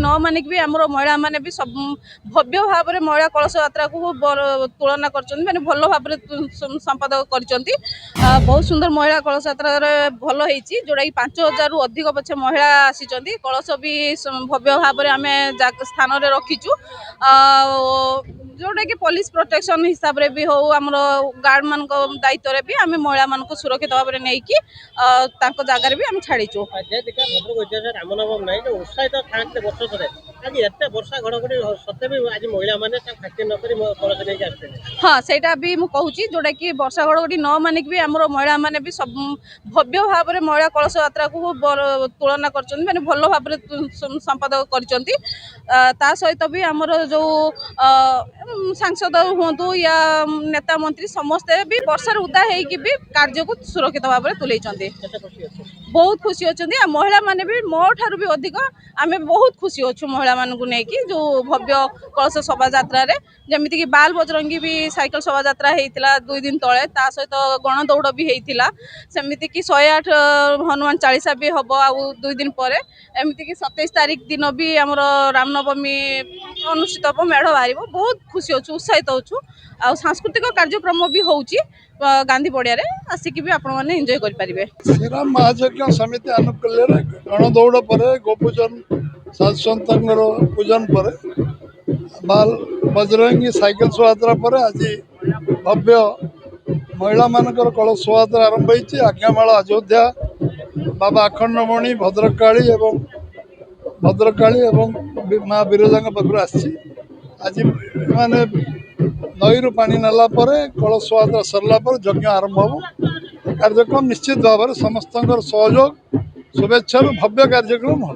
न मानिक भी आम महिला मैंने भी सब भव्य भाव में महिला कलश यात्रा को तुलना कर माने भल भाव संपादक कर बहुत सुंदर महिला कलश यात्रा भल होती जोटा कि 5000 रु अधिक पछे महिला आसी कलश भी भव्य भाव में आम स्थान रखीचु जोटा कि पुलिस प्रोटेक्शन हिसाब रे भी हो आम गार्ड मान दायित्व रे भी आम महिला मान सुरक्षित भाव में नहीं जगार भी आम छाड़ीचु हाँ सेटा भी मु कहूची जोटा कि वर्षा घड़घड़ी न मानिक भी आम महिला मैंने भी सब भव्य भाव में महिला कलश यात्रा को तुलना कर माने भल भाव संपादक कर सहित भी आमर जो सांसद हूँ या नेता मंत्री समस्ते भी वर्षार उदा होगी भी कार्य को सुरक्षित भाव में तुले बहुत खुशी अच्छा महिला मैंने भी मो ठार भी अधिक आम बहुत खुशी अच्छु महिला मानू नहीं जो भव्य कलश शोभा यात्रा जमीती कि बाल बजरंगी भी साइकिल शोभा यात्रा होता 2 दिन तले सहित गण दौड़ भी होता सेमती कि 108 हनुमान चालीसा भी हम आउ 2 दिन पर एमती कि 27 तारीख दिन भी आमर रामनवमी अनुष्ठित हम मेढ़ बाहर बहुत खुशी अच्छु उत्साहित अच्छु आ सांस्कृतिक कार्यक्रम भी होची गांधी पड़िया आसिक भी आपण मैंने एंजॉय करेंगे। श्रीराम महायज्ञ समिति आनुकूल्य गण दौड़ पर गोपूजन साधुसंत पूजन पर बाल बजरंगी साइकिल शोभायात्रा पर आज भव्य महिला मानकर कलश शोभायात्रा आरंभ होती आज्ञामाल अयोध्या बाबा अखंडमणि भद्रकाली माँ विरजा पाखु आसी आज माने नईरू पानी नाला कलश शोभायात्रा सरला यज्ञ आरंभ हो कार्यक्रम निश्चित भाव में समस्त सहयोग शुभेच्छा भव्य कार्यक्रम हो।